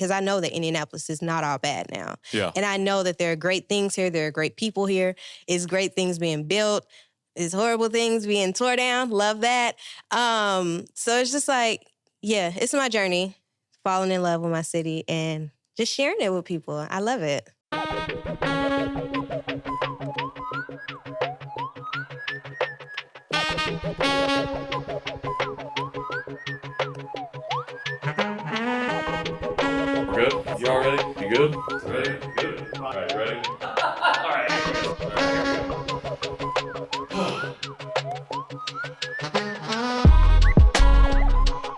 because I know that Indianapolis is not all bad now. Yeah. And I know that there are great things here. There are great people here. It's great things being built. It's horrible things being tore down. Love that. So it's just like, yeah, it's my journey, falling in love with my city and just sharing it with people. I love it. We're good? You all ready? You good? Ready? Good. All right, ready? All right.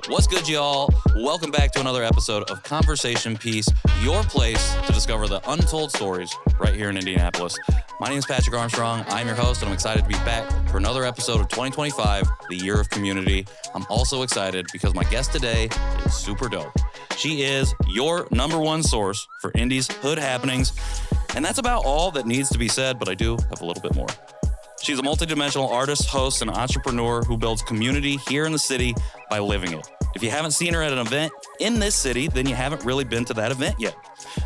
What's good, y'all? Welcome back to another episode of Conversation Piece, your place to discover the untold stories right here in Indianapolis. My name is Patrick Armstrong. I'm your host, and I'm excited to be back for another episode of 2025, the Year of Community. I'm also excited because my guest today is super dope. She is your number one source for Indy's hood happenings, and that's about all that needs to be said, but I do have a little bit more. She's a multidimensional artist, host, and entrepreneur who builds community here in the city by living it. If you haven't seen her at an event in this city, then you haven't really been to that event yet.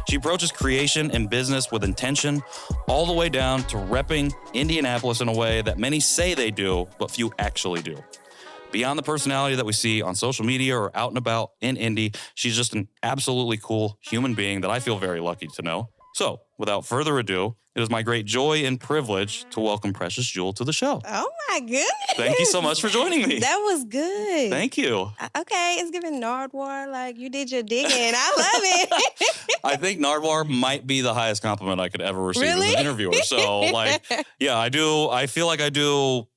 She approaches creation and business with intention, all the way down to repping Indianapolis in a way that many say they do, but few actually do. Beyond the personality that we see on social media or out and about in Indy, she's just an absolutely cool human being that I feel very lucky to know. So, without further ado, it is my great joy and privilege to welcome Precious Jewel to the show. Oh my goodness. Thank you so much for joining me. That was good. Thank you. Okay, it's giving Nardwuar, like you did your digging. I love it. I think Nardwuar might be the highest compliment I could ever receive Really? as an interviewer. So, yeah, I feel like I do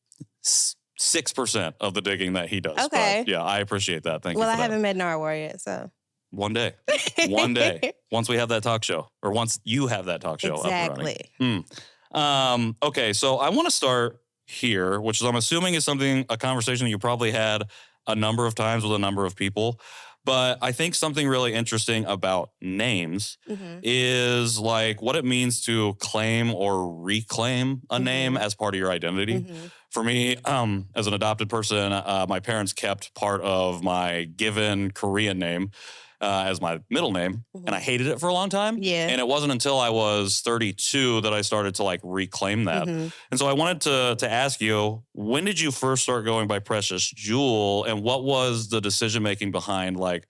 6% of the digging that he does. Okay. But yeah, I appreciate that. Thank you. Well, for I that. haven't met Nardwuar yet, so. One day. Once we have that talk show, or once you have that talk show Exactly. up and running. Okay, so I want to start here, which is I'm assuming is a conversation that you probably had a number of times with a number of people. But I think something really interesting about names is like what it means to claim or reclaim a name as part of your identity. For me, as an adopted person, my parents kept part of my given Korean name as my middle name, and I hated it for a long time. Yeah. And it wasn't until I was 32 that I started to like reclaim that. And so I wanted to ask you, when did you first start going by Precious Jewel, and what was the decision making behind, like,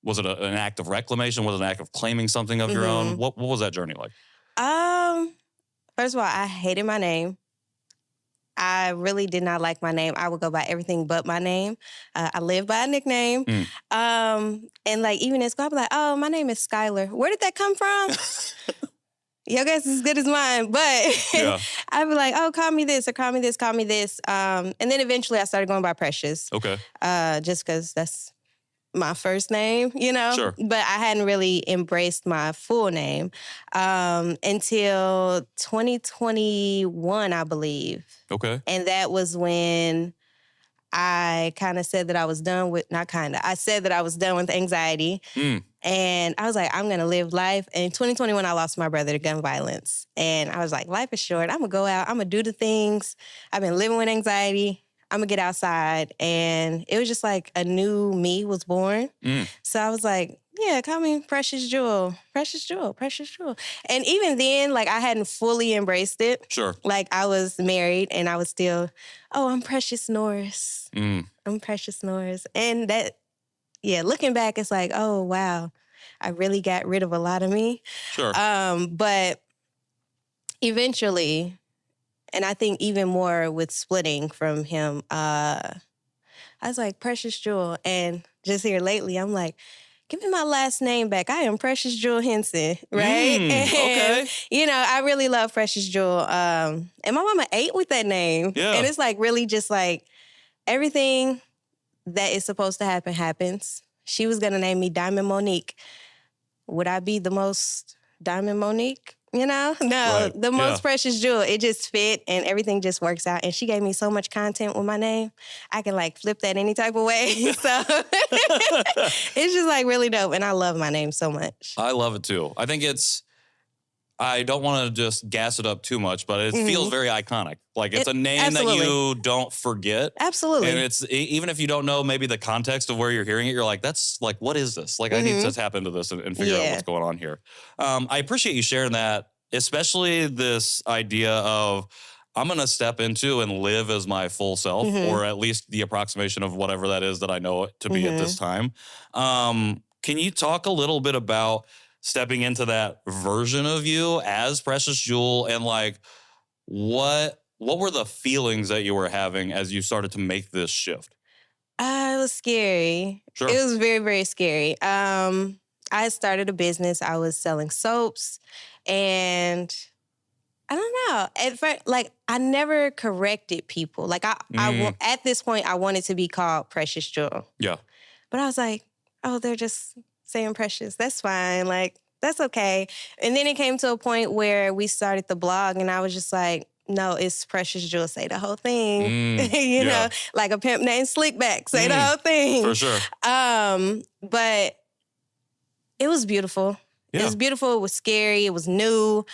was it an act of reclamation? Was it an act of claiming something of your own? What was that journey like? First of all, I hated my name. I really did not like my name. I would go by everything but my name. I live by a nickname. And like even in school, I'd be like, oh, my name is Skylar. Where did that come from? Your guess is as good as mine. But Yeah. I'd be like, oh, call me this or call me this, call me this. And then eventually I started going by Precious. Okay. Just because that's my first name, you know? Sure. But I hadn't really embraced my full name until 2021, I believe. Okay. And that was when I kind of said that I was done with, I said that I was done with anxiety. And I was like, I'm going to live life. And in 2021, I lost my brother to gun violence. And I was like, life is short. I'm going to go out. I'm going to do the things. I've been living with anxiety. I'm going to get outside. And it was just like a new me was born. So I was like, yeah, call me Precious Jewel. Precious Jewel. Precious Jewel. And even then, like, I hadn't fully embraced it. Sure. Like, I was married and I was still, oh, I'm Precious Norris. I'm Precious Norris. And that, yeah, looking back, it's like, oh, wow, I really got rid of a lot of me. Sure. But eventually, and I think even more with splitting from him, I was like, Precious Jewel. And just here lately, I'm like, give me my last name back. I am Precious Jewel Henson, right? Okay. You know, I really love Precious Jewel. And my mama ate with that name. Yeah. And it's like really just like everything that is supposed to happen happens. She was going to name me Diamond Monique. Would I be the most Diamond Monique? You know? No, Right. the most Yeah. Precious Jewel. It just fit and everything just works out. And she gave me so much content with my name. I can like flip that any type of way. So it's just like really dope. And I love my name so much. I love it too. I think it's I don't want to just gas it up too much, but it feels very iconic. Like it's a name absolutely. that you don't forget. Absolutely. And it's even if you don't know maybe the context of where you're hearing it, you're like, that's like, what is this? Like I need to tap into this and figure out what's going on here. I appreciate you sharing that, especially this idea of I'm going to step into and live as my full self, or at least the approximation of whatever that is that I know it to be at this time. Can you talk a little bit about stepping into that version of you as Precious Jewel, and like what were the feelings that you were having as you started to make this shift? It was scary. Sure. It was very, very scary. I started a business. I was selling soaps, and I don't know. At first, like I never corrected people. Like at this point, I wanted to be called Precious Jewel. Yeah. But I was like, oh, they're just saying Precious. That's fine. Like, that's okay. And then it came to a point where we started the blog, and I was just like, no, it's Precious Jewel. Say the whole thing. you know, like a pimp named Slickback. Say the whole thing. For sure. But it was beautiful. Yeah. It was beautiful. It was scary. It was new.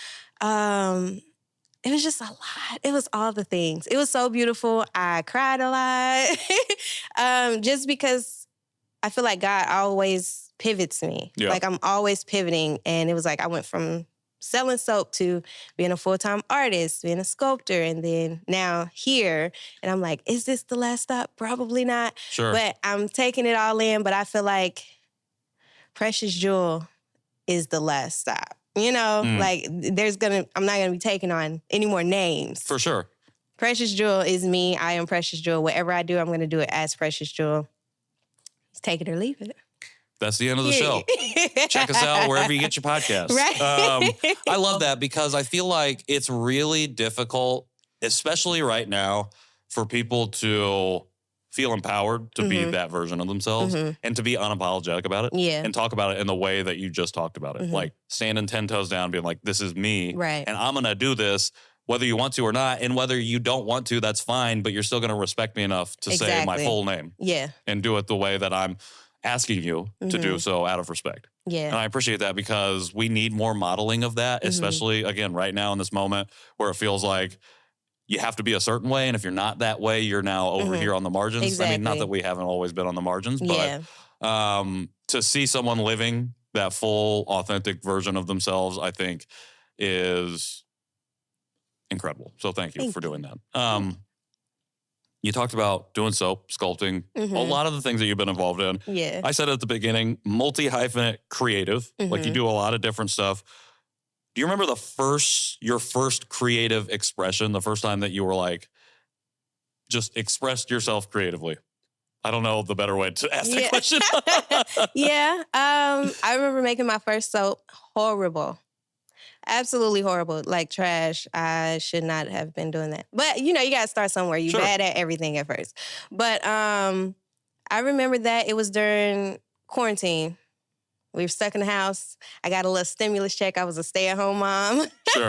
It was just a lot. It was all the things. It was so beautiful. I cried a lot. Just because I feel like God always pivots me. Yeah. Like I'm always pivoting. And it was like I went from selling soap to being a full-time artist, being a sculptor, and then now here. And I'm like, is this the last stop? Probably not. Sure. But I'm taking it all in. But I feel like Precious Jewel is the last stop. You know, like I'm not gonna be taking on any more names. For sure. Precious Jewel is me. I am Precious Jewel. Whatever I do, I'm gonna do it as Precious Jewel. Just take it or leave it. That's the end of the show. Check us out wherever you get your podcasts. Right. I love that because I feel like it's really difficult, especially right now, for people to feel empowered to be that version of themselves and to be unapologetic about it and talk about it in the way that you just talked about it. Like standing 10 toes down, being like, this is me and I'm going to do this whether you want to or not. And whether you don't want to, that's fine, but you're still going to respect me enough to say my full name and do it the way that I'm asking you to do so out of respect. Yeah. And I appreciate that because we need more modeling of that, especially, again, right now in this moment where it feels like you have to be a certain way, and if you're not that way, you're now over here on the margins. Exactly. I mean, not that we haven't always been on the margins, but to see someone living that full, authentic version of themselves, I think, is incredible. So thank you for doing that. You talked about doing soap, sculpting, a lot of the things that you've been involved in. Yeah. I said at the beginning, multi-creative, like you do a lot of different stuff. Do you remember your first creative expression, the first time that you were like, just expressed yourself creatively? I don't know the better way to ask that question. I remember making my first soap. Horrible. Absolutely horrible. Like trash. I should not have been doing that. But, you know, you got to start somewhere. You're bad at everything at first. But I remember that it was during quarantine. We were stuck in the house. I got a little stimulus check. I was a stay-at-home mom. Sure.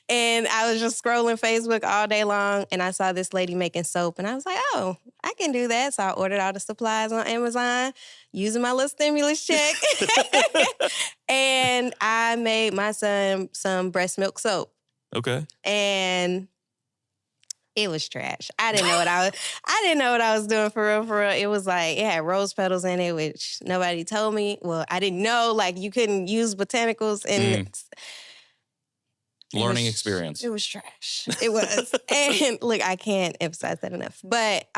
And I was just scrolling Facebook all day long, and I saw this lady making soap, and I was like, oh, I can do that. So I ordered all the supplies on Amazon using my little stimulus check. And I made my son some breast milk soap. Okay. And it was trash. I didn't know what I was doing for real. It was like, it had rose petals in it, which nobody told me. Well, I didn't know, like, you couldn't use botanicals in learning experience. It was trash. It was. And look, I can't emphasize that enough. But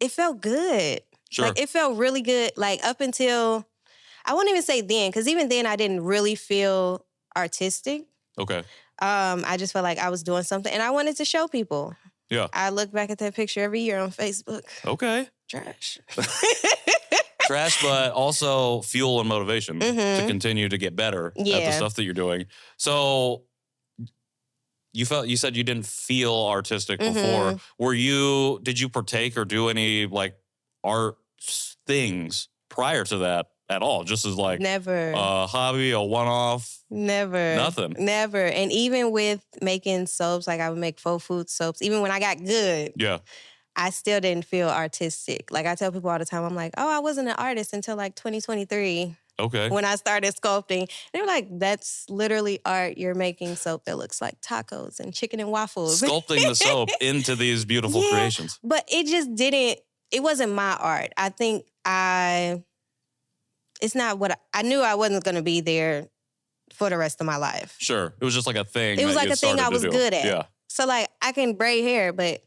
it felt good. Sure. Like, it felt really good. Like, up until, I won't even say then, because even then I didn't really feel artistic. Okay. I just felt like I was doing something and I wanted to show people. Yeah. I look back at that picture every year on Facebook. Okay. Trash. Trash, but also fuel and motivation to continue to get better at the stuff that you're doing. So you said you didn't feel artistic before. Did you partake or do any like art things prior to that? At all, just as like never a hobby, a one-off. Never. Nothing. Never. And even with making soaps, like I would make faux food soaps, even when I got good, I still didn't feel artistic. Like I tell people all the time, I'm like, oh, I wasn't an artist until like 2023. Okay. When I started sculpting, they were like, that's literally art. You're making soap that looks like tacos and chicken and waffles. Sculpting the soap into these beautiful creations. But it just didn't, it wasn't my art. I think it's not what I knew I wasn't going to be there for the rest of my life. Sure. It was just like a thing. It was like a thing I was good at. Yeah. So like I can braid hair, but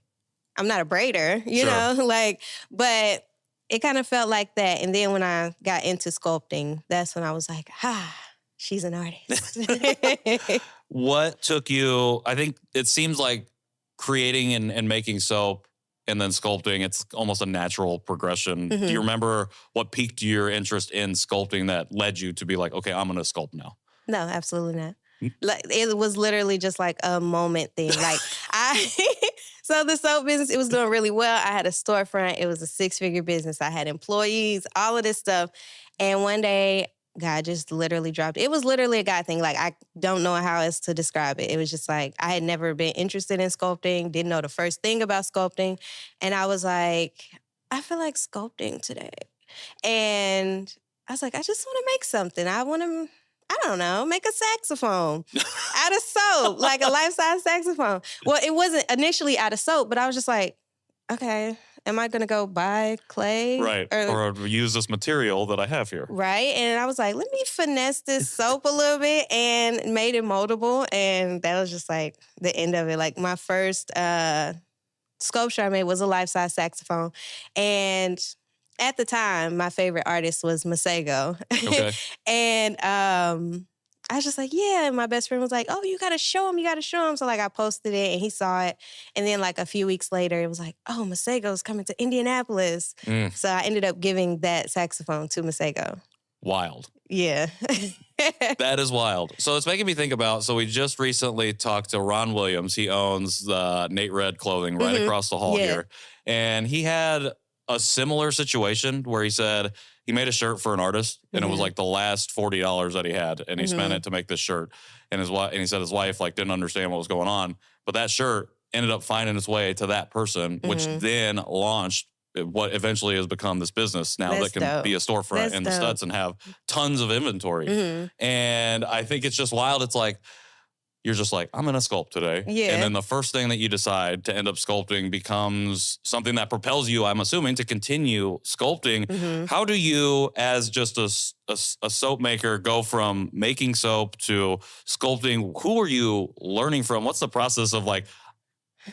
I'm not a braider, you know? Like, but it kind of felt like that. And then when I got into sculpting, that's when I was like, she's an artist. What took you, I think it seems like creating and making soap and then sculpting, it's almost a natural progression. Do you remember what piqued your interest in sculpting that led you to be like, okay, I'm going to sculpt now? No, absolutely not. Like it was literally just like a moment thing. Like so the soap business, it was doing really well. I had a storefront. It was a 6-figure business. I had employees, all of this stuff. And one day, God just literally dropped. It was literally a God thing. Like I don't know how else to describe it. It was just like I had never been interested in sculpting, didn't know the first thing about sculpting. And I was like, I feel like sculpting today. And I was like, I just want to make something. I don't know, make a saxophone out of soap, like a life-size saxophone. Well, it wasn't initially out of soap, but I was just like, okay, am I going to go buy clay? Right, or use this material that I have here. Right, and I was like, let me finesse this soap a little bit and made it moldable. And that was just like the end of it. Like my first sculpture I made was a life-size saxophone. And at the time, my favorite artist was Masego. Okay. And I was just like, yeah. And my best friend was like, oh, you got to show him. So like I posted it and he saw it. And then like a few weeks later, it was like, oh, Masego's coming to Indianapolis. So I ended up giving that saxophone to Masego. Wild. Yeah. That is wild. So it's making me think about, so we just recently talked to Ron Williams. He owns the Nate Red clothing right across the hall here. And he had a similar situation where he said he made a shirt for an artist and it was like the last $40 that he had and he spent it to make this shirt. And he said his wife like didn't understand what was going on, but that shirt ended up finding its way to that person, which then launched what eventually has become this business now that can be a storefront in the Studs and have tons of inventory. And I think it's just wild. It's like, you're just like, I'm going to sculpt today. Yeah. And then the first thing that you decide to end up sculpting becomes something that propels you, I'm assuming, to continue sculpting. How do you, as just a soap maker, go from making soap to sculpting? Who are you learning from? What's the process of like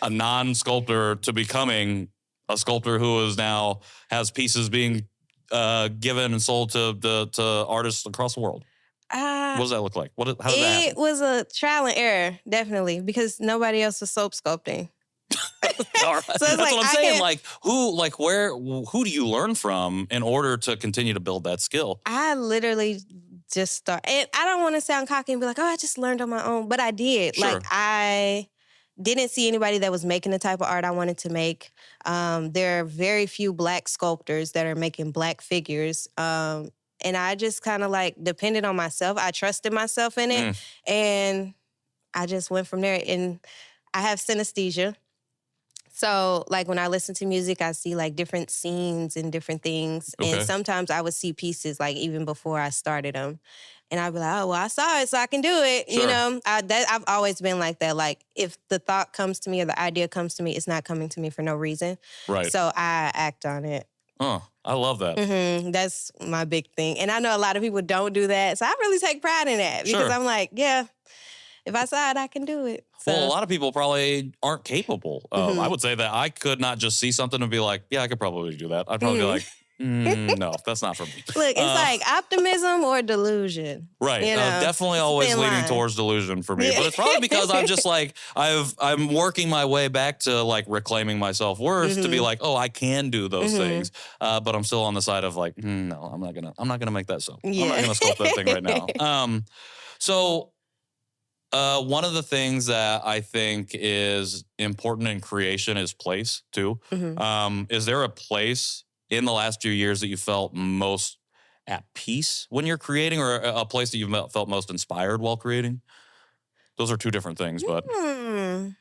a non-sculptor to becoming a sculptor who is now has pieces being given and sold to artists across the world? What does that look like? How did that happen? It was a trial and error, definitely, because nobody else was soap sculpting. All right. So That's like, what I'm saying. Who do you learn from in order to continue to build that skill? I literally just started. And I don't want to sound cocky and be like, oh, I just learned on my own, but I did. Sure. Like I didn't see anybody that was making the type of art I wanted to make. There are very few Black sculptors that are making Black figures. And I just kind of like depended on myself. I trusted myself in it. And I just went from there. And I have synesthesia. So like when I listen to music, I see like different scenes and different things. Okay. And sometimes I would see pieces like even before I started them. And I'd be like, oh, well, I saw it, so I can do it. Sure. You know, I've always been like that. Like if the thought comes to me or the idea comes to me, it's not coming to me for no reason. Right. So I act on it. Oh, I love that. That's my big thing. And I know a lot of people don't do that. So I really take pride in that because I'm like, yeah, if I saw it, I can do it. So. Well, a lot of people probably aren't capable. I would say that I could not just see something and be like, yeah, I could probably do that. I'd probably be like, no, that's not for me. Look, it's like optimism or delusion. Right. You know? Definitely always leaning towards delusion for me. But it's probably because I'm just like, I'm working my way back to like reclaiming my self-worth to be like, oh, I can do those things. But I'm still on the side of like, no, I'm not gonna make that soap. Yeah. I'm not gonna sculpt that thing right now. So one of the things that I think is important in creation is place too. Is there a place in the last few years that you felt most at peace when you're creating, or a place that you felt most inspired while creating? Those are two different things, but. I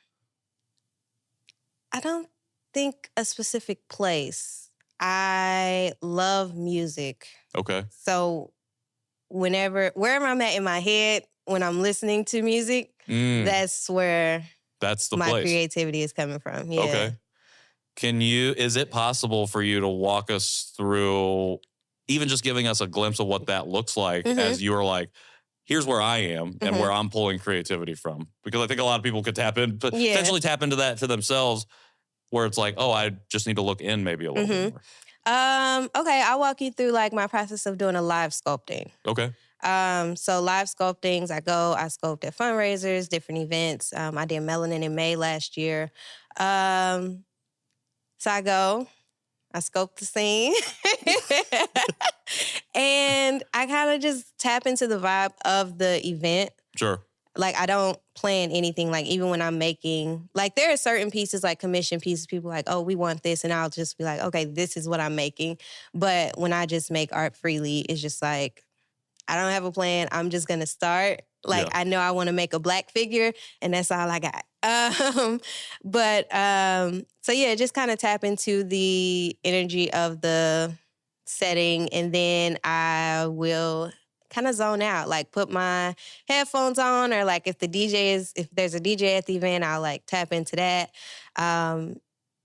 don't think a specific place. I love music. Okay. So wherever I'm at in my head when I'm listening to music, that's where that's the my place. creativity is coming from. Yeah. Okay. Is it possible for you to walk us through, even just giving us a glimpse of what that looks like as you are like, here's where I am and where I'm pulling creativity from? Because I think a lot of people could potentially tap into that to themselves, where it's like, oh, I just need to look in maybe a little bit more. Okay, I'll walk you through like my process of doing a live sculpting. Okay. So live sculptings, I sculpt at fundraisers, different events. I did Melanin in May last year. So I sculpt the scene. And I kind of just tap into the vibe of the event. Sure. Like, I don't plan anything. Like, even when I'm making, like, there are certain pieces, like commission pieces, people like, oh, we want this. And I'll just be like, okay, this is what I'm making. But when I just make art freely, it's just like, I don't have a plan. I'm just going to start. Like, I know I want to make a Black figure, and that's all I got. So yeah, just kind of tap into the energy of the setting, and then I will kind of zone out, like put my headphones on, or like if there's a DJ at the event, I'll like tap into that.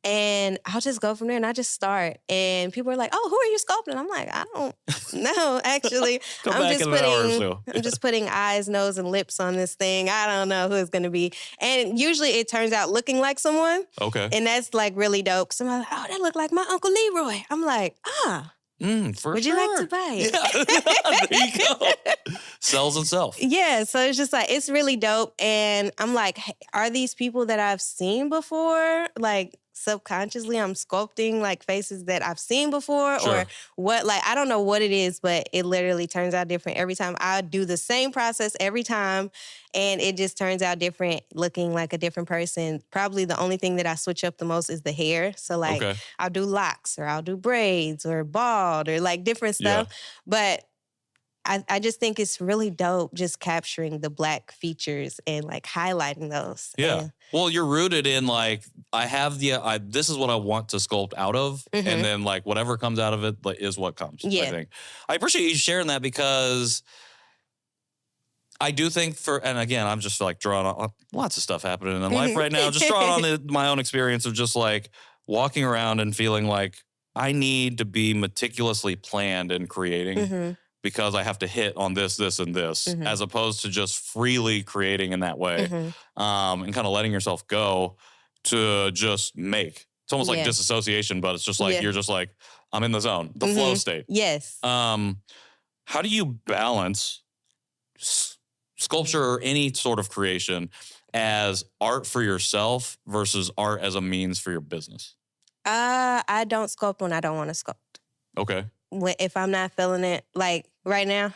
And I'll just go from there, and I just start. And people are like, oh, who are you sculpting? I'm like, I don't know, actually. I'm just putting eyes, nose, and lips on this thing. I don't know who it's going to be. And usually it turns out looking like someone. Okay. And that's like really dope. Somebody's like, oh, that look like my Uncle Leroy. I'm like, would you like to buy it? Yeah. There you go. Sells itself. Yeah, so it's just like, it's really dope. And I'm like, hey, are these people that I've seen before? Like, subconsciously, I'm sculpting like faces that I've seen before, Sure. or what? Like, I don't know what it is, but it literally turns out different every time. I do the same process every time, and it just turns out different, looking like a different person. Probably the only thing that I switch up the most is the hair. So like, I'll do locks, or I'll do braids, or bald, or like different stuff. Yeah. But I just think it's really dope just capturing the Black features and like highlighting those. Yeah. And, well, you're rooted in like, this is what I want to sculpt out of. And then like whatever comes out of it is what comes. Yeah. I think. I appreciate you sharing that, because I do think and again, I'm just like drawing on lots of stuff happening in life right now. Just drawing on my own experience of just like walking around and feeling like I need to be meticulously planned in creating. Because I have to hit on this, and this, as opposed to just freely creating in that way, and kind of letting yourself go to just make. It's almost like disassociation, but it's just like, you're just like, I'm in the zone, the flow state. Yes. How do you balance sculpture or any sort of creation as art for yourself versus art as a means for your business? I don't sculpt when I don't want to sculpt. Okay. If I'm not feeling it, like right now,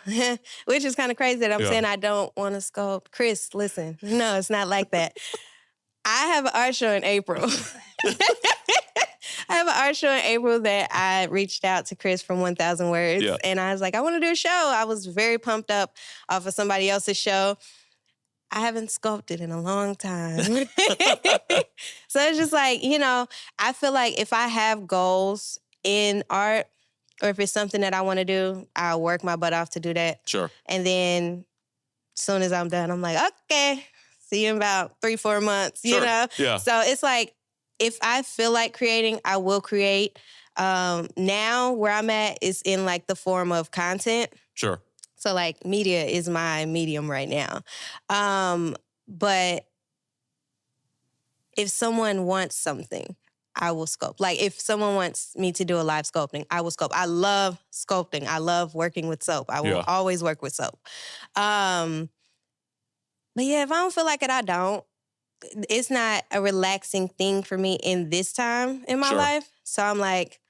which is kind of crazy that I'm saying I don't want to sculpt. Chris, listen, no, it's not like that. I have an art show in April. I have an art show in April that I reached out to Chris from 1,000 Words. Yeah. And I was like, I want to do a show. I was very pumped up off of somebody else's show. I haven't sculpted in a long time. So it's just like, I feel like if I have goals in art, or if it's something that I want to do, I'll work my butt off to do that. Sure. And then as soon as I'm done, I'm like, okay, see you in about 3-4 months, you know? Yeah. So it's like, if I feel like creating, I will create. Now where I'm at is in like the form of content. Sure. So like media is my medium right now. But if someone wants something, I will sculpt. Like if someone wants me to do a live sculpting, I will sculpt. I love sculpting. I love working with soap. I will always work with soap. But yeah, if I don't feel like it, I don't. It's not a relaxing thing for me in this time in my life. So I'm like,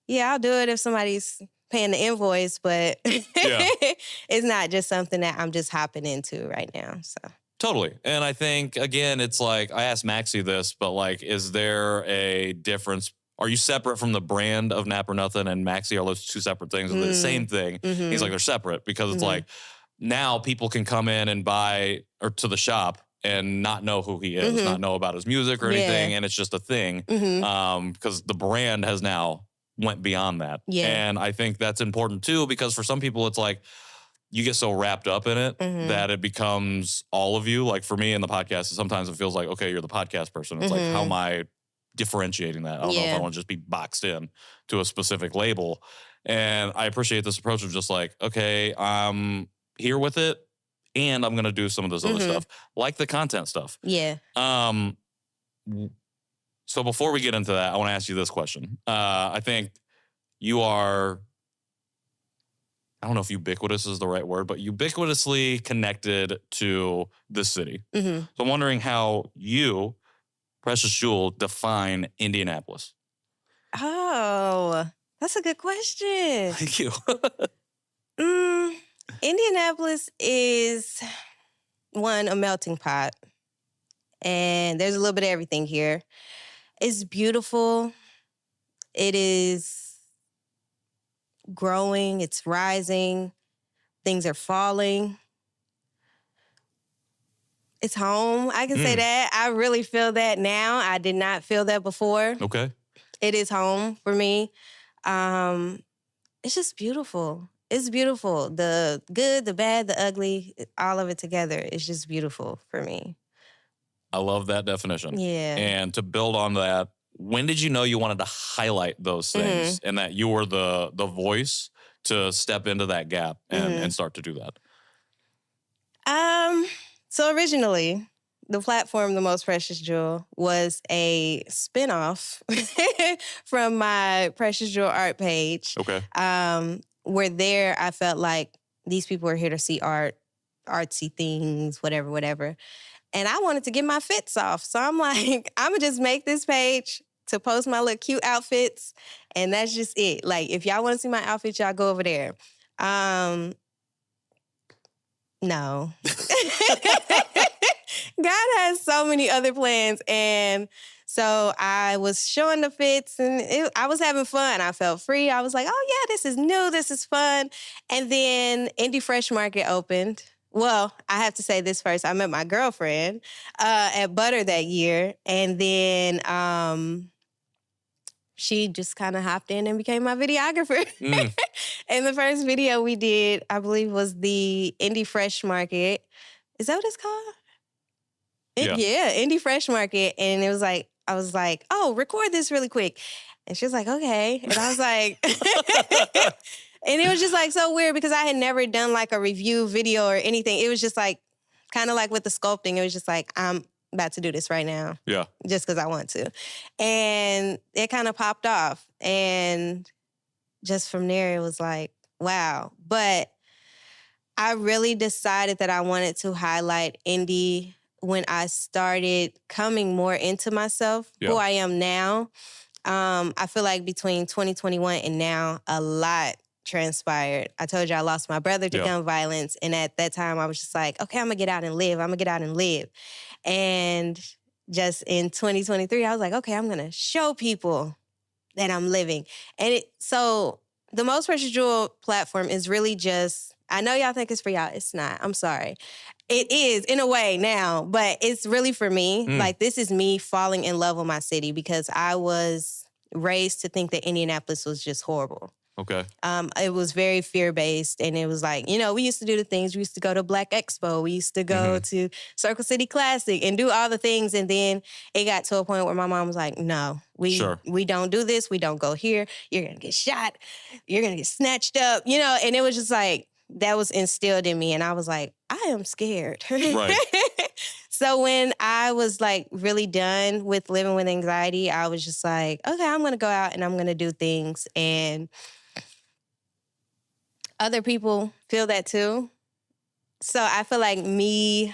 yeah, I'll do it if somebody's paying the invoice, but it's not just something that I'm just hopping into right now. So. Totally. And I think, again, it's like, I asked Maxie this, but like, is there a difference? Are you separate from the brand of Nap or Nothing and Maxie? Are those two separate things? Or the same thing? He's like, they're separate, because it's like, now people can come in and buy, or to the shop, and not know who he is, not know about his music or anything. And it's just a thing. Because the brand has now went beyond that. And I think that's important too, because for some people it's like, you get so wrapped up in it that it becomes all of you. Like for me in the podcast, sometimes it feels like, okay, you're the podcast person. It's like, how am I differentiating that? I don't know if I want to just be boxed in to a specific label. And I appreciate this approach of just like, okay, I'm here with it and I'm going to do some of this other stuff, like the content stuff. Yeah. So before we get into that, I want to ask you this question. I think you are, I don't know if ubiquitous is the right word, but ubiquitously connected to this city. So I'm wondering how you, Precious Jewel, define Indianapolis. Oh, that's a good question. Thank you. Indianapolis is, one, a melting pot. And there's a little bit of everything here. It's beautiful. It is growing. It's rising. Things are falling. It's home. I can say that. I really feel that now. I did not feel that before. Okay. It is home for me. It's just beautiful. It's beautiful. The good, the bad, the ugly, all of it together. It's just beautiful for me. I love that definition. Yeah. And to build on that, when did you know you wanted to highlight those things and that you were the voice to step into that gap and start to do that? So originally, the platform, The Most Precious Jewel, was a spinoff from my Precious Jewel art page. Okay. Where there, I felt like these people are here to see art, artsy things, whatever. And I wanted to get my fits off. So I'm like, I'm going to just make this page to post my little cute outfits. And that's just it. Like, if y'all want to see my outfits, y'all go over there. No. God has so many other plans. And so I was showing the fits and I was having fun. I felt free. I was like, oh yeah, this is new. This is fun. And then Indy Fresh Market opened. Well, I have to say this first. I met my girlfriend at Butter that year. And then she just kind of hopped in and became my videographer. And the first video we did, I believe, was the Indy Fresh Market. Is that what it's called? Yeah, Indy Fresh Market. And it was like, I was like, oh, record this really quick. And she was like, okay. And I was like, and it was just like so weird because I had never done like a review video or anything. It was just like, kind of like with the sculpting. It was just like, I'm about to do this right now. Yeah. Just because I want to. And it kind of popped off. And just from there, it was like, wow. But I really decided that I wanted to highlight Indy when I started coming more into myself, who I am now. I feel like between 2021 and now, a lot transpired. I told you I lost my brother to gun violence. And at that time, I was just like, okay, I'm going to get out and live. And just in 2023, I was like, okay, I'm going to show people that I'm living. And so the Most Precious Jewel platform is really just, I know y'all think it's for y'all. It's not. I'm sorry. It is in a way now, but it's really for me. Like, this is me falling in love with my city because I was raised to think that Indianapolis was just horrible. Okay. It was very fear-based, and it was like, you know, we used to do the things. We used to go to Black Expo. We used to go to Circle City Classic and do all the things. And then it got to a point where my mom was like, no, we don't do this. We don't go here. You're going to get shot. You're going to get snatched up, you know? And it was just like, that was instilled in me. And I was like, I am scared. Right. So when I was like really done with living with anxiety, I was just like, okay, I'm going to go out and I'm going to do things. And other people feel that too. So I feel like me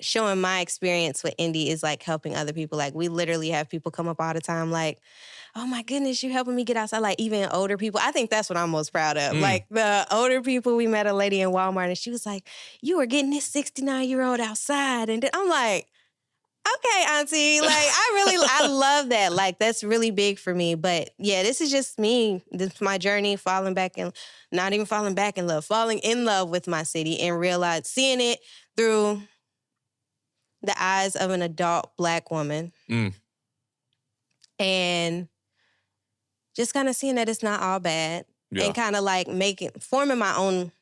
showing my experience with Indy is like helping other people. Like, we literally have people come up all the time like, oh my goodness, you helping me get outside. Like, even older people. I think that's what I'm most proud of. Like, the older people, we met a lady in Walmart and she was like, you were getting this 69-year-old outside. And then I'm like, okay, auntie. Like, I love that. Like, that's really big for me. But yeah, this is just me. This is my journey, falling in love with my city and seeing it through the eyes of an adult Black woman. And just kind of seeing that it's not all bad. And kind of like forming my own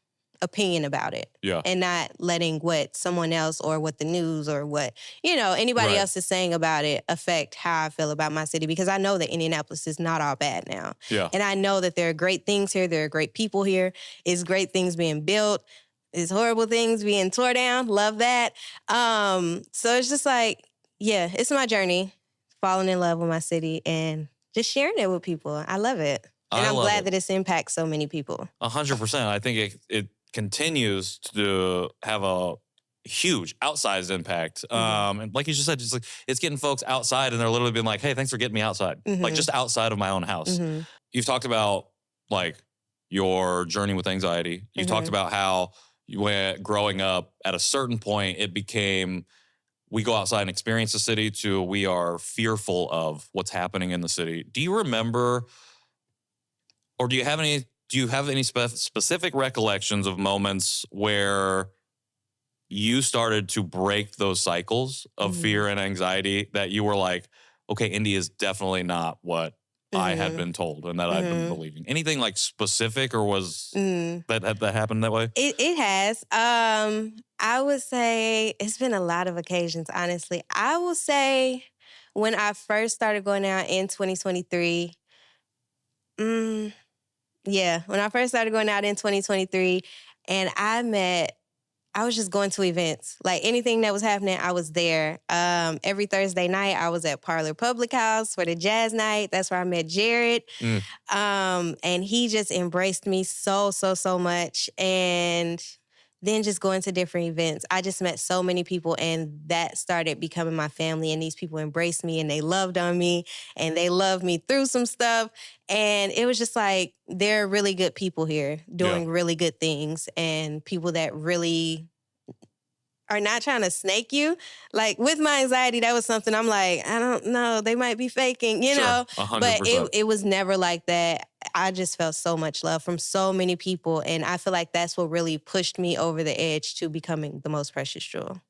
opinion about it. Yeah. And not letting what someone else or what the news or what, anybody else is saying about it affect how I feel about my city, because I know that Indianapolis is not all bad now. Yeah. And I know that there are great things here. There are great people here. It's great things being built. It's horrible things being tore down. Love that. So it's just like, yeah, it's my journey, falling in love with my city and just sharing it with people. I love it. And I'm glad that it's impacts so many people. 100%. I think it continues to have a huge outsized impact. And like you just said, it's getting folks outside and they're literally being like, hey, thanks for getting me outside. Like just outside of my own house. You've talked about like your journey with anxiety. You talked about how you went growing up at a certain point, it became, we go outside and experience the city to we are fearful of what's happening in the city. Do you remember, or do you have any specific recollections of moments where you started to break those cycles of fear and anxiety that you were like, okay, Indy is definitely not what I had been told and that I've been believing? Anything like specific, or was that happened that way? It has. I would say it's been a lot of occasions, honestly. I will say when I first started going out in 2023, when I first started going out in 2023, and I was just going to events. Like anything that was happening, I was there. Every Thursday night, I was at Parlor Public House for the jazz night. That's where I met Jared. And he just embraced me so, so, so much. And then just going to different events. I just met so many people, and that started becoming my family. And these people embraced me, and they loved on me, and they loved me through some stuff. And it was just like, there are really good people here doing really good things, and people that really are not trying to snake you. Like with my anxiety, that was something I'm like, I don't know, they might be faking, know? 100%. But it was never like that. I just felt so much love from so many people. And I feel like that's what really pushed me over the edge to becoming the most precious jewel.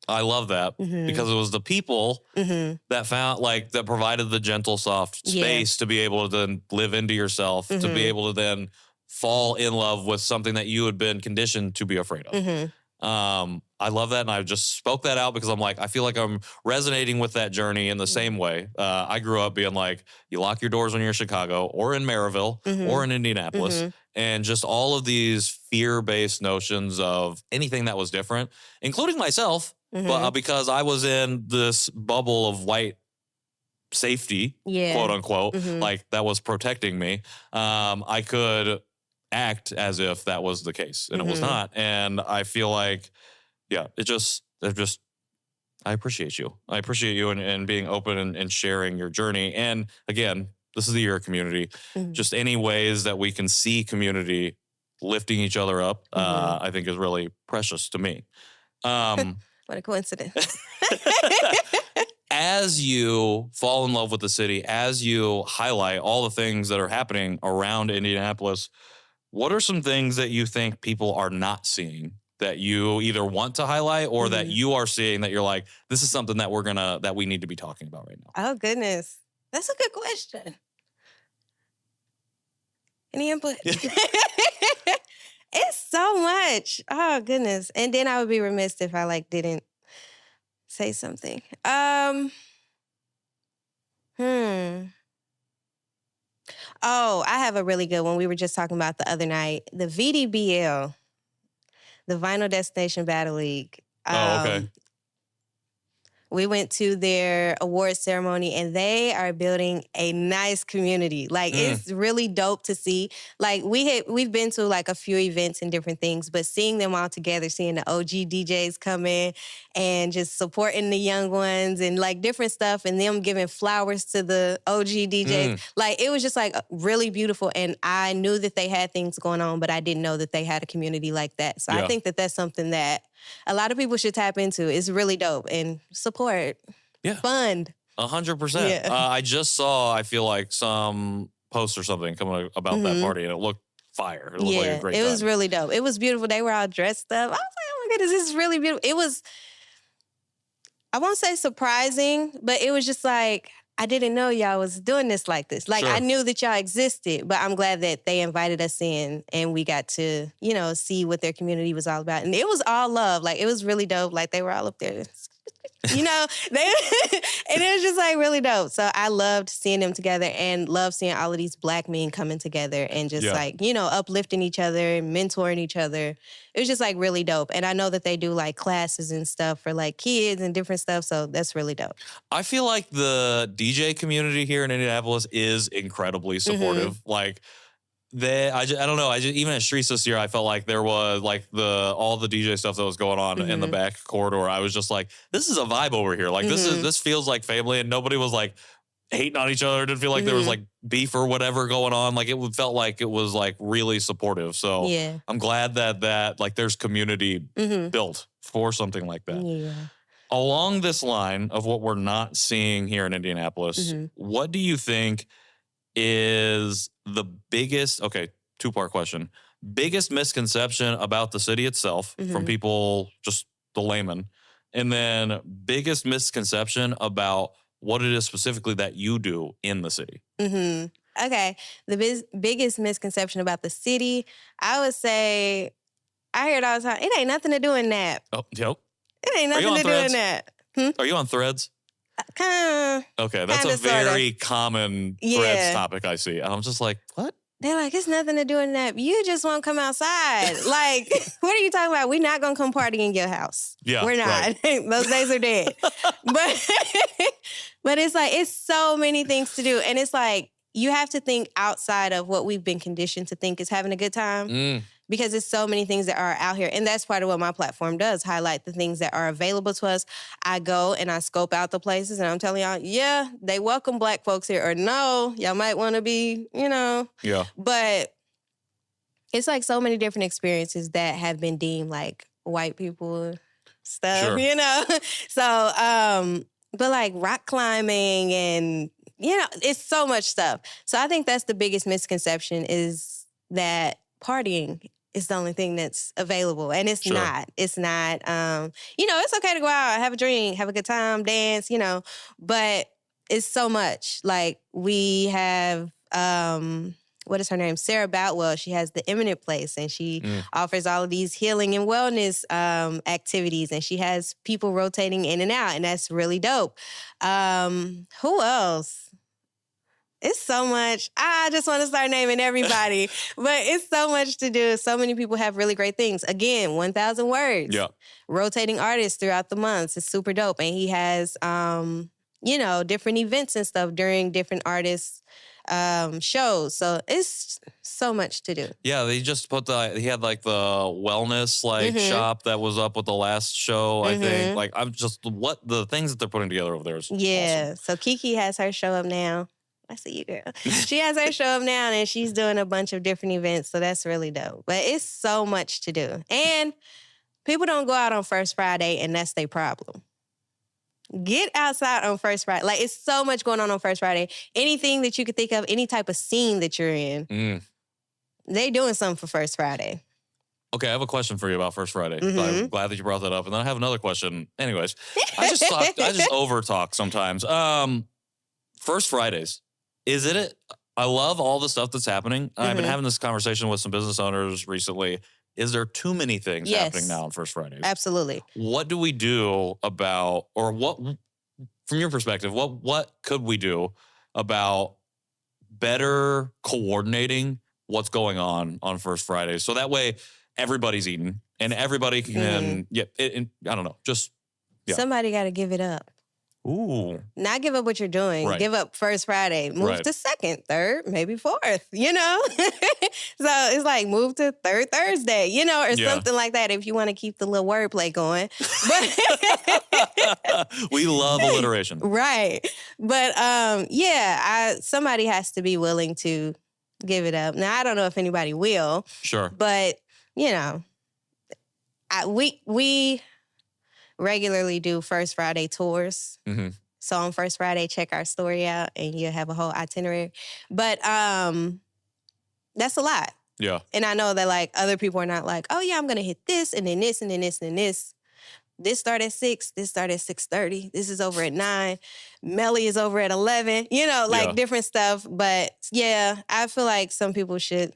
I love that because it was the people that found, like, that provided the gentle, soft space to be able to then live into yourself, to be able to then fall in love with something that you had been conditioned to be afraid of. I love that, and I just spoke that out because I'm like, I feel like I'm resonating with that journey in the same way. I grew up being like, you lock your doors when you're in Chicago or in Maryville or in Indianapolis, and just all of these fear-based notions of anything that was different, including myself, but because I was in this bubble of white safety, quote unquote, like that was protecting me. I could act as if that was the case, and it was not. And I feel like, I appreciate you. I appreciate you and being open and sharing your journey. And again, this is the year of community. Just any ways that we can see community lifting each other up, I think is really precious to me. What a coincidence. As you fall in love with the city, as you highlight all the things that are happening around Indianapolis, what are some things that you think people are not seeing that you either want to highlight or that you are seeing that you're like, this is something that we need to be talking about right now? Oh, goodness. That's a good question. Any input? It's so much. Oh, goodness. And then I would be remiss if I didn't say something. Oh, I have a really good one we were just talking about the other night. The VDBL, the Vinyl Destination Battle League. Okay. We went to their awards ceremony, and they are building a nice community. It's really dope to see. We've been to a few events and different things, but seeing them all together, seeing the OG DJs come in and just supporting the young ones and different stuff, and them giving flowers to the OG DJs. It was just really beautiful. And I knew that they had things going on, but I didn't know that they had a community like that. So I think that that's something that a lot of people should tap into. It's really dope, and support. Fund. 100%. Yeah. I just saw, I feel like, some post or something coming about that party, and it looked fire. It looked like a great time. It was really dope. It was beautiful. They were all dressed up. I was like, oh my goodness, this is really beautiful. It was, I won't say surprising, but it was just I didn't know y'all was doing this like this. Like, Sure. I knew that y'all existed, but I'm glad that they invited us in and we got to, see what their community was all about. And it was all love. Like, it was really dope. Like, they were all up there. And it was just like really dope. So I loved seeing them together and loved seeing all of these Black men coming together and just uplifting each other and mentoring each other. It was just like really dope. And I know that they do like classes and stuff for like kids and different stuff. So that's really dope. I feel like the DJ community here in Indianapolis is incredibly supportive. Like, I don't know. Even at Streets this year, I felt like there was like all the DJ stuff that was going on in the back corridor. I was just like, this is a vibe over here. Like this feels like family, and nobody was like hating on each other. It didn't feel like there was like beef or whatever going on. Like it felt like it was like really supportive. So I'm glad that like there's community built for something like that. Yeah. Along this line of what we're not seeing here in Indianapolis, what do you think is the biggest, two-part question, biggest misconception about the city itself from people, just the layman, and then biggest misconception about what it is specifically that you do in the city? Okay. The biggest misconception about the city, I would say, I hear it all the time, it ain't nothing to do in that. Oh, yep. It ain't nothing to do in that. Are you on Threads? Okay, that's a sorta. very common Threads topic I see. And I'm just like, what? They're like, it's nothing to do in that. You just won't come outside. Like, what are you talking about? We're not going to come party in your house. Yeah, we're not. Right. Those days are dead. But it's like, it's so many things to do. And it's like, you have to think outside of what we've been conditioned to think is having a good time. Because there's so many things that are out here. And that's part of what my platform does, highlight the things that are available to us. I go and I scope out the places and I'm telling y'all, yeah, they welcome Black folks here. Or no, y'all might want to be, Yeah. But it's like so many different experiences that have been deemed like white people stuff, Sure. So, but like rock climbing and, it's so much stuff. So I think that's the biggest misconception is that partying is the only thing that's available. And it's not. It's not. It's okay to go out, have a drink, have a good time, dance, but it's so much. Like we have, what is her name? Sarah Boutwell. She has the Imminent Place and she offers all of these healing and wellness activities. And she has people rotating in and out. And that's really dope. Who else? It's so much. I just want to start naming everybody. But it's so much to do. So many people have really great things. Again, 1,000 words. Yeah. Rotating artists throughout the months. It's super dope. And he has, different events and stuff during different artists' shows. So it's so much to do. Yeah, they just he had like the wellness shop that was up with the last show, I think. Like the things that they're putting together over there is awesome. So Kiki has her show up now. I see you, girl. She has her show up now and she's doing a bunch of different events. So that's really dope. But it's so much to do. And people don't go out on First Friday and that's their problem. Get outside on First Friday. Like, it's so much going on First Friday. Anything that you could think of, any type of scene that you're in, they doing something for First Friday. Okay, I have a question for you about First Friday. I'm glad that you brought that up. And then I have another question. Anyways, I just over talk sometimes. First Fridays. Is it? I love all the stuff that's happening. I've been having this conversation with some business owners recently. Is there too many things happening now on First Fridays? Absolutely. What do we do about, or what, from your perspective, what could we do about better coordinating what's going on First Fridays? So that way everybody's eating and everybody can, I don't know, just, Somebody got to give it up. Ooh. Not give up what you're doing. Right. Give up First Friday. Move to second, third, maybe fourth, So it's like move to third Thursday, or something like that if you want to keep the little wordplay going. But we love alliteration. Right. But somebody has to be willing to give it up. Now, I don't know if anybody will. Sure. But, we regularly do First Friday tours. So on First Friday, check our story out and you'll have a whole itinerary. But that's a lot. Yeah. And I know that like other people are not like, oh yeah, I'm going to hit this and then this and then this and then this. this start at 6, this start at 6:30, this is over at 9, Melly is over at 11, like different stuff. But yeah, I feel like some people should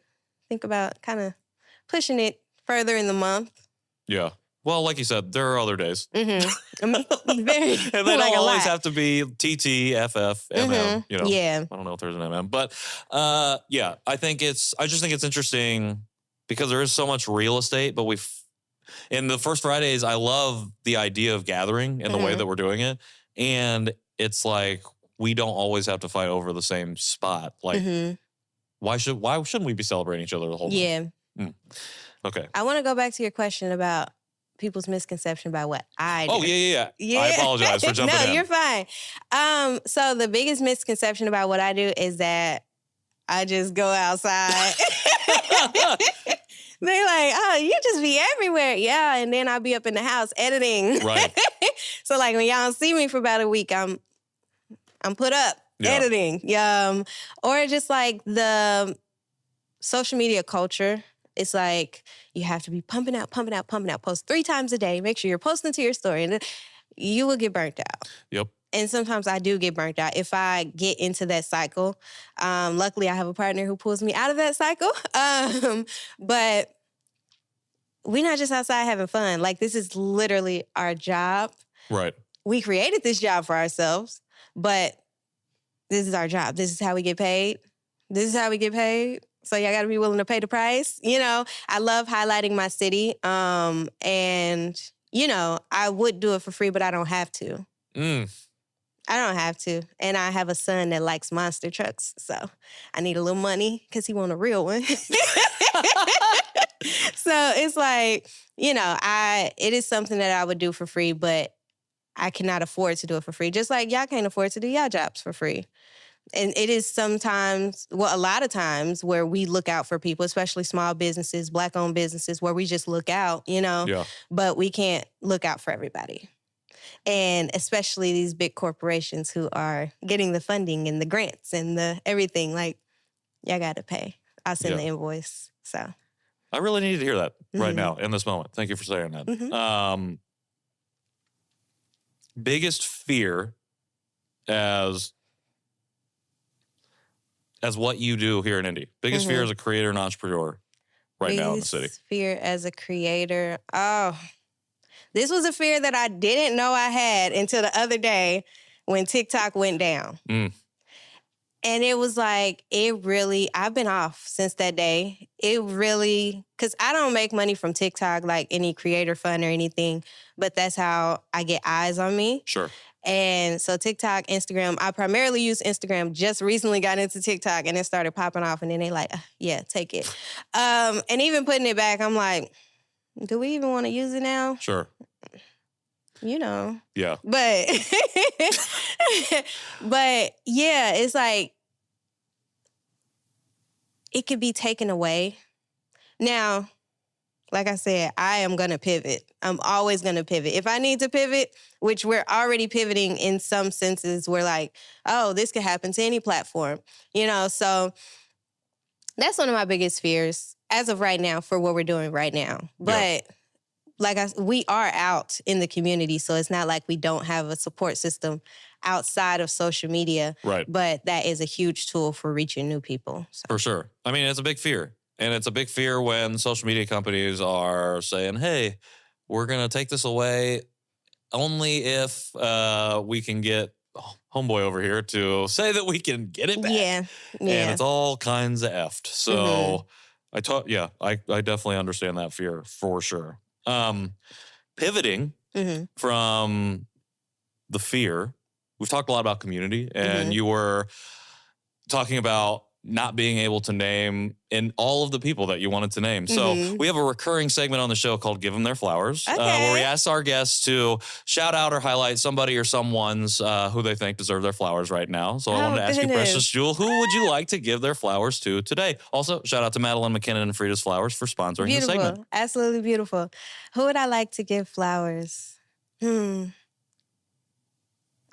think about kind of pushing it further in the month. Yeah. Well, like you said, there are other days. Mm-hmm. And they don't always have to be TT, FF, MM. Yeah. I don't know if there's an MM. But yeah, I just think it's interesting because there is so much real estate, but in the First Fridays, I love the idea of gathering and the way that we're doing it. And it's like, we don't always have to fight over the same spot. Like, why shouldn't we be celebrating each other the whole month? Yeah. Okay. I want to go back to your question about people's misconception about what I do. Oh, yeah. I apologize for jumping in. No, you're fine. So the biggest misconception about what I do is that I just go outside. They're like, oh, you just be everywhere. Yeah, and then I'll be up in the house editing. Right. So like when y'all see me for about a week, I'm put up editing. Or just like the social media culture. It's like you have to be pumping out, post 3 times a day. Make sure you're posting to your story. And you will get burnt out. Yep. And sometimes I do get burnt out if I get into that cycle. Luckily, I have a partner who pulls me out of that cycle. But we're not just outside having fun. Like, this is literally our job. Right. We created this job for ourselves, but this is our job. This is how we get paid. So y'all got to be willing to pay the price. I love highlighting my city. And, I would do it for free, but I don't have to. I don't have to. And I have a son that likes monster trucks. So I need a little money because he want a real one. So it's like, it is something that I would do for free, but I cannot afford to do it for free. Just like y'all can't afford to do y'all jobs for free. And it is sometimes, a lot of times where we look out for people, especially small businesses, Black-owned businesses, where we just look out, but we can't look out for everybody. And especially these big corporations who are getting the funding and the grants and the everything, like, y'all got to pay. I'll send the invoice, so. I really need to hear that right now in this moment. Thank you for saying that. Biggest fear as what you do here in Indy. Biggest fear as a creator and entrepreneur now in the city. Biggest fear as a creator. Oh, this was a fear that I didn't know I had until the other day when TikTok went down. And it was like, I've been off since that day. Because I don't make money from TikTok, like any creator fund or anything, but that's how I get eyes on me. Sure. And so TikTok, Instagram, I primarily use Instagram, just recently got into TikTok and it started popping off and then they like, yeah, take it. And even putting it back, I'm like, do we even want to use it now? Sure. Yeah. But, yeah, it's like, it could be taken away. Now, like I said, I am going to pivot. I'm always going to pivot. If I need to pivot, which we're already pivoting in some senses, we're like, oh, this could happen to any platform, so that's one of my biggest fears as of right now for what we're doing right now. But we are out in the community, so it's not like we don't have a support system outside of social media. Right. But that is a huge tool for reaching new people. So. For sure. I mean, it's a big fear. And it's a big fear when social media companies are saying, hey, we're going to take this away only if we can get homeboy over here to say that we can get it back. Yeah. And it's all kinds of effed. So I definitely understand that fear for sure. Pivoting from the fear, we've talked a lot about community, and you were talking about not being able to name in all of the people that you wanted to name. So we have a recurring segment on the show called Give Them Their Flowers, where we ask our guests to shout out or highlight somebody or someone's who they think deserve their flowers right now. So I wanted to ask you, Precious Jewel, who would you like to give their flowers to today? Also, shout out to Madeline McKinnon and Frida's Flowers for sponsoring the segment. Absolutely beautiful. Who would I like to give flowers?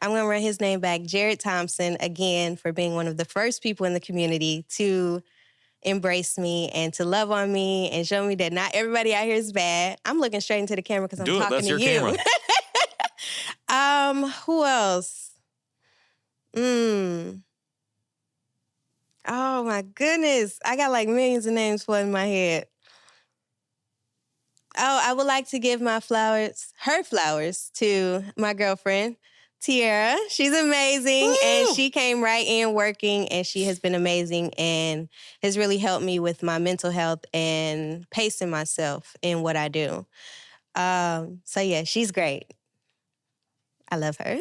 I'm going to run his name back. Jared Thompson, again, for being one of the first people in the community to embrace me and to love on me and show me that not everybody out here is bad. I'm looking straight into the camera because I'm talking That's to your you. Camera. Who else? Oh my goodness. I got like millions of names flooding in my head. Oh, I would like to give her flowers to my girlfriend, Tiara. She's amazing. Woo! And she came right in working and she has been amazing and has really helped me with my mental health and pacing myself in what I do. So yeah, she's great. I love her.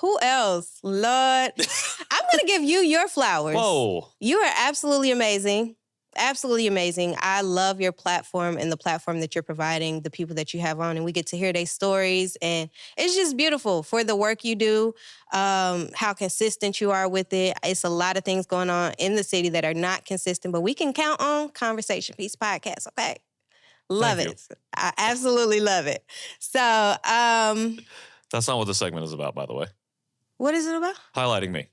Who else? Lord. I'm going to give you your flowers. Whoa. You are absolutely amazing. Absolutely amazing. I love your platform and the platform that you're providing, the people that you have on, and we get to hear their stories. And it's just beautiful for the work you do, how consistent you are with it. It's a lot of things going on in the city that are not consistent, but we can count on Conversation Piece Podcast, okay? Love Thank it. I absolutely love it. So, that's not what the segment is about, by the way. what is it about? Highlighting me.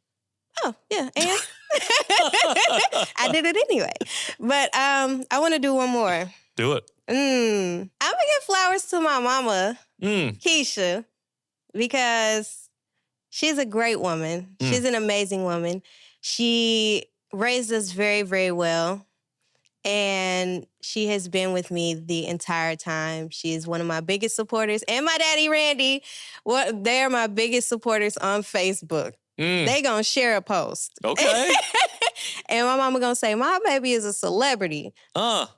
Oh, yeah, and I did it anyway. But I want to do one more. Do it. I'm going to give flowers to my mama, Keisha, because she's a great woman. She's an amazing woman. She raised us very, very well. And she has been with me the entire time. She is one of my biggest supporters. And my daddy, Randy, they're my biggest supporters on Facebook. They gonna share a post. Okay. And my mama gonna say, my baby is a celebrity.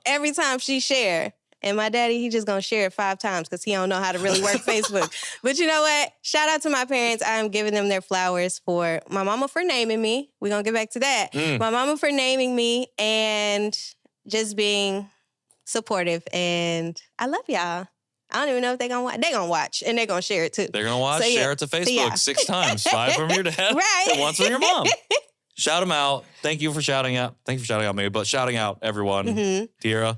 Every time she share. And my daddy, he just gonna share it 5 times because he don't know how to really work Facebook. But you know what? Shout out to my parents. I'm giving them their flowers for my mama for naming me. We're gonna get back to that. My mama for naming me and just being supportive. And I love y'all. I don't even know if they're going to watch. They're going to watch, and they're going to share it, too. They're going to watch, share it to Facebook 6 times. 5 from your dad, right. and 1 from your mom. Shout them out. Thank you for shouting out. Thank you for shouting out me, but shouting out everyone. Tiara.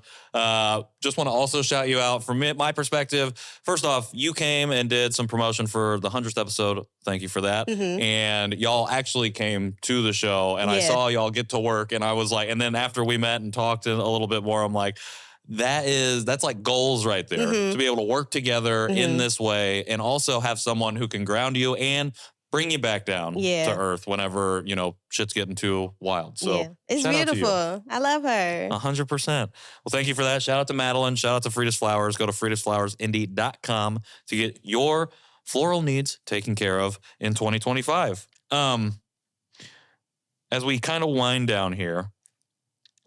Just want to also shout you out from my perspective. First off, you came and did some promotion for the 100th episode. Thank you for that. And y'all actually came to the show, and I saw y'all get to work, and I was like, and then after we met and talked a little bit more, I'm like, that's like goals right there. To be able to work together in this way and also have someone who can ground you and bring you back down to earth whenever, shit's getting too wild. So it's beautiful. I love her. 100%. Well, thank you for that. Shout out to Madeline. Shout out to Frida's Flowers. Go to fridasflowersindy.com to get your floral needs taken care of in 2025. As we kind of wind down here,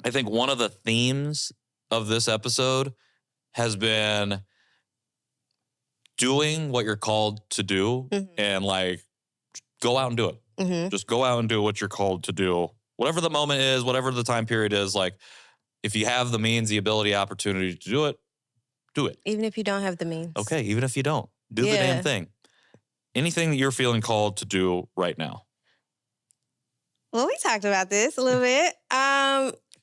I think one of the themes of this episode has been doing what you're called to do and like go out and do it. Just go out and do what you're called to do. Whatever the moment is, whatever the time period is, like if you have the means, the ability, opportunity to do it, do it. Even if you don't have the means. Okay, even if you don't. Do the damn thing. Anything that you're feeling called to do right now. Well, we talked about this a little bit.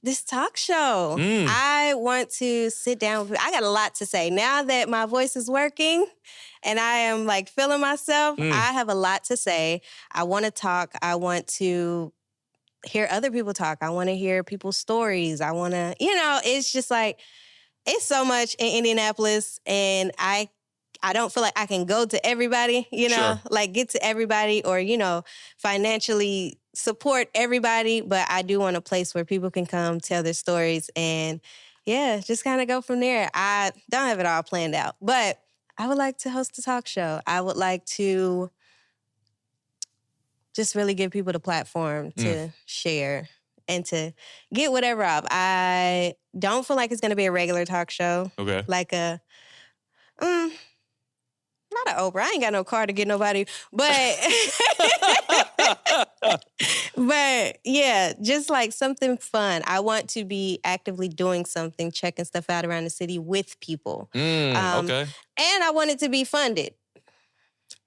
This talk show. I want to sit down with I got a lot to say. Now that my voice is working and I am like feeling myself, I have a lot to say. I want to talk. I want to hear other people talk. I want to hear people's stories. I want to, it's just like, it's so much in Indianapolis and I don't feel like I can go to everybody, like get to everybody or, financially support everybody, but I do want a place where people can come tell their stories and just kind of go from there. I don't have it all planned out, but I would like to host a talk show. I would like to just really give people the platform to share and to get whatever up. I don't feel like it's going to be a regular talk show. Okay. Like a, not an Oprah. I ain't got no car to get nobody. But, just like something fun. I want to be actively doing something, checking stuff out around the city with people. Okay. And I want it to be funded.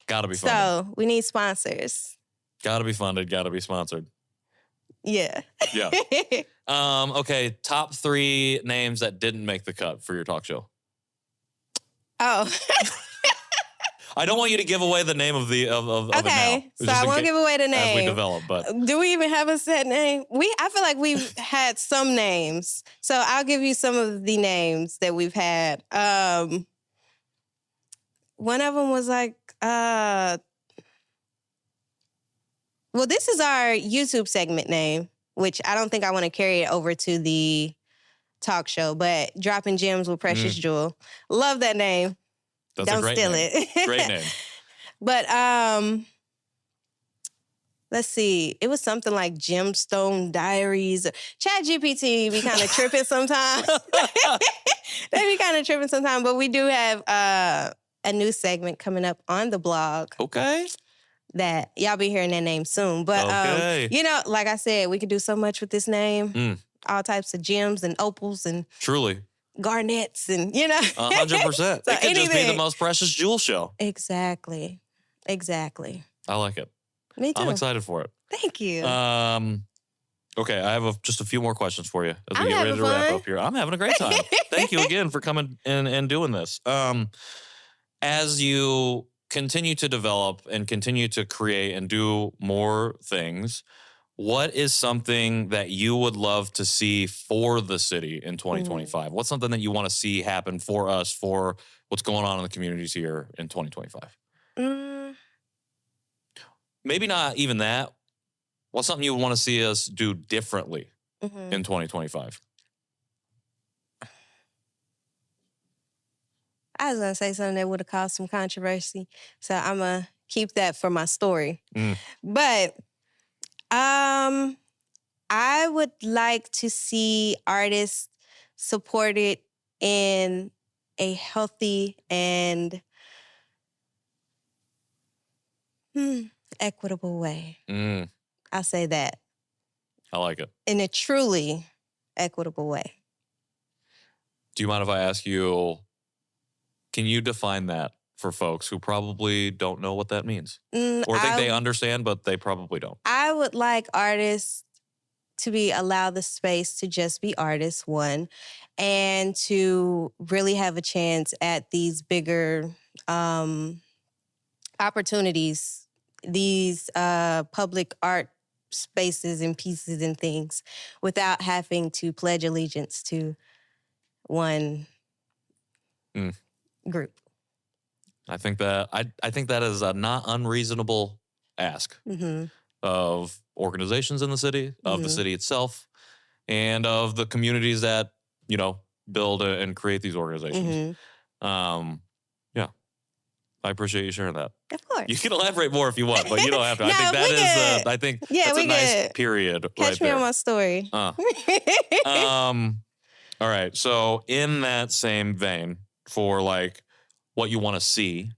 Gotta be funded. So we need sponsors. Gotta be funded. Gotta be sponsored. Yeah. Yeah. Okay. Top 3 names that didn't make the cut for your talk show. Oh. I don't want you to give away the name of the of Okay, it now. so I won't give away the name. As we develop, but do we even have a set name? I feel like we've had some names. So I'll give you some of the names that we've had. One of them was like, well, this is our YouTube segment name, which I don't think I want to carry it over to the talk show, but Dropping Gems with Precious Jewel. Love that name. That's Don't a great steal name. it. Great name. But let's see. It was something like Gemstone Diaries. ChatGPT be kind of tripping sometimes. They be kind of tripping sometimes, but we do have a new segment coming up on the blog. Okay. That y'all be hearing that name soon. But you know, like I said, we could do so much with this name. All types of gems and opals and truly garnets and, you know. 100%. So it could just be the most precious jewel show. Exactly. I like it. Me too. I'm excited for it. Thank you. Okay, I have just a few more questions for you as we I'm get ready to having wrap fun. up here. I'm having a great time. Thank you again for coming and doing this. As you continue to develop and continue to create and do more things, what is something that you would love to see for the city in 2025? What's something that you want to see happen for us, for what's going on in the communities here in 2025? Maybe not even that. What's something you would want to see us do differently in 2025? I was going to say something that would have caused some controversy, so I'm going to keep that for my story. But I would like to see artists supported in a healthy and equitable way. I'll say that. I like it. In a truly equitable way. Do you mind if I ask you, can you define that for folks who probably don't know what that means? Or think they understand, but they probably don't? I would like artists to be allowed the space to just be artists, one, and to really have a chance at these bigger opportunities, these public art spaces and pieces and things, without having to pledge allegiance to one group. I think that is a not unreasonable ask of organizations in the city, of the city itself, and of the communities that, you know, build and create these organizations. Yeah. I appreciate you sharing that. Of course. You can elaborate more if you want, but you don't have to. No, I think that's a nice period Catch me on my story. All right. So in that same vein, for like what you want to see,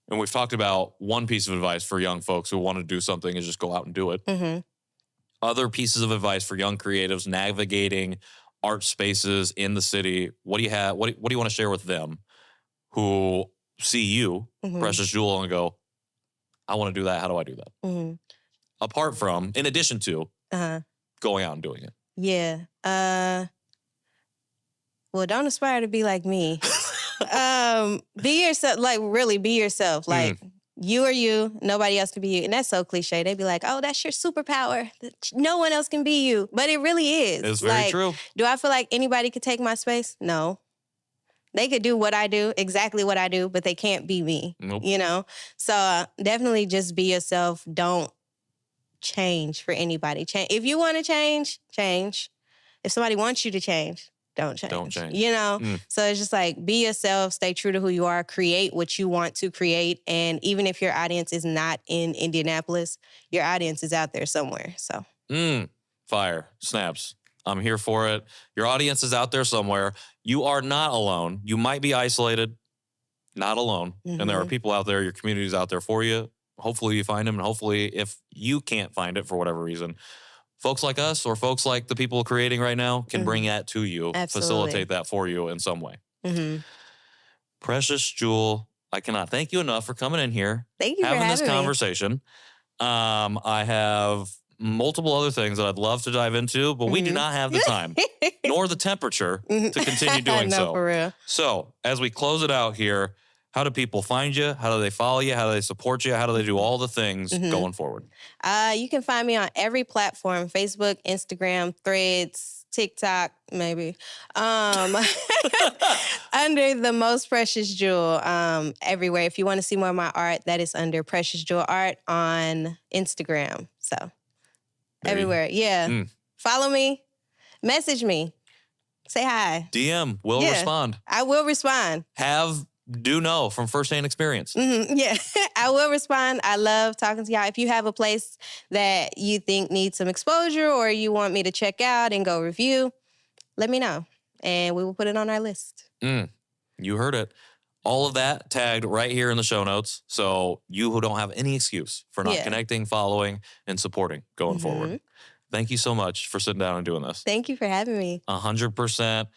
and we've talked about one piece of advice for young folks who want to do something is just go out and do it. Other pieces of advice for young creatives navigating art spaces in the city. What do you have? What do you want to share with them who see you, Precious Jewel, and go, I want to do that. How do I do that? Apart from, in addition to going out and doing it. Yeah. Well, don't aspire to be like me. Be yourself. Like, really, be yourself. Like, you are you. Nobody else can be you. And that's so cliche. They'd be like, oh, that's your superpower. No one else can be you. But it really is. It's very true. Do I feel like anybody could take my space? No. They could do what I do, exactly what I do, but they can't be me. Nope. You know? So definitely just be yourself. Don't change for anybody. If you want to change, change. If somebody wants you to change, don't change. Don't change. You know? So it's just like, be yourself, stay true to who you are, create what you want to create. And even if your audience is not in Indianapolis, your audience is out there somewhere. So. Fire. Snaps. I'm here for it. Your audience is out there somewhere. You are not alone. You might be isolated, not alone. And there are people out there, your community is out there for you. Hopefully you find them. And hopefully if you can't find it for whatever reason, folks like us or folks like the people creating right now can bring that to you, facilitate that for you in some way. Precious Jewel, I cannot thank you enough for coming in here. Thank you having for having this me. conversation. I have multiple other things that I'd love to dive into, but we do not have the time nor the temperature to continue doing no, so. For real. So as we close it out here, how do people find you? How do they follow you? How do they support you? How do they do all the things going forward? You can find me on every platform: Facebook, Instagram, Threads, TikTok, maybe. Under the Most Precious Jewel, everywhere. If you want to see more of my art, that is under Precious Jewel Art on Instagram. So everywhere. Yeah. Follow me, message me, say hi. DM, will respond. I will respond. Do know from firsthand experience. Yeah, I will respond. I love talking to y'all. If you have a place that you think needs some exposure or you want me to check out and go review, let me know, and we will put it on our list. You heard it. All of that tagged right here in the show notes, so you who don't have any excuse for not connecting, following, and supporting going forward. Thank you so much for sitting down and doing this. Thank you for having me. 100%.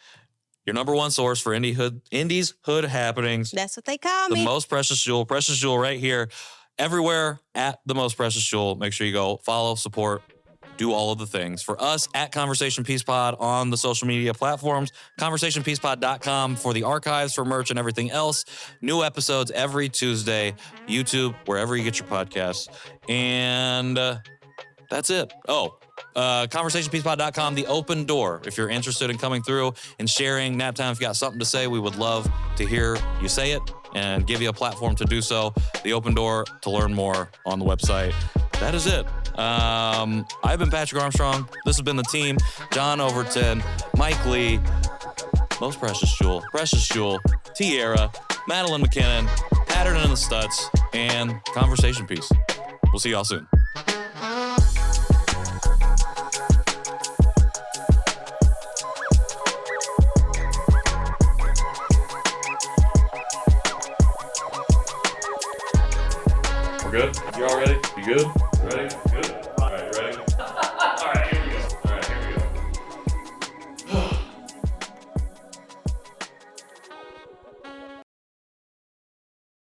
Your number one source for Indy's hood happenings. That's what they call me. The Most Precious Jewel. Precious Jewel right here. Everywhere at The Most Precious Jewel. Make sure you go follow, support, do all of the things. For us at Conversation Peace Pod on the social media platforms, conversationpeacepod.com for the archives, for merch and everything else. New episodes every Tuesday. YouTube, wherever you get your podcasts. And that's it. conversationpeacepod.com, the open door. If you're interested in coming through and sharing Naptime, if you got something to say, we would love to hear you say it and give you a platform to do so. The open door to learn more on the website. That is it. I've been Patrick Armstrong. This has been the team. John Overton, Mike Lee, Most Precious Jewel, Tiara, Madeline McKinnon, Pattern in the Studs, and Conversation Piece. We'll see y'all soon. Good? You all ready? You good? Ready? Good.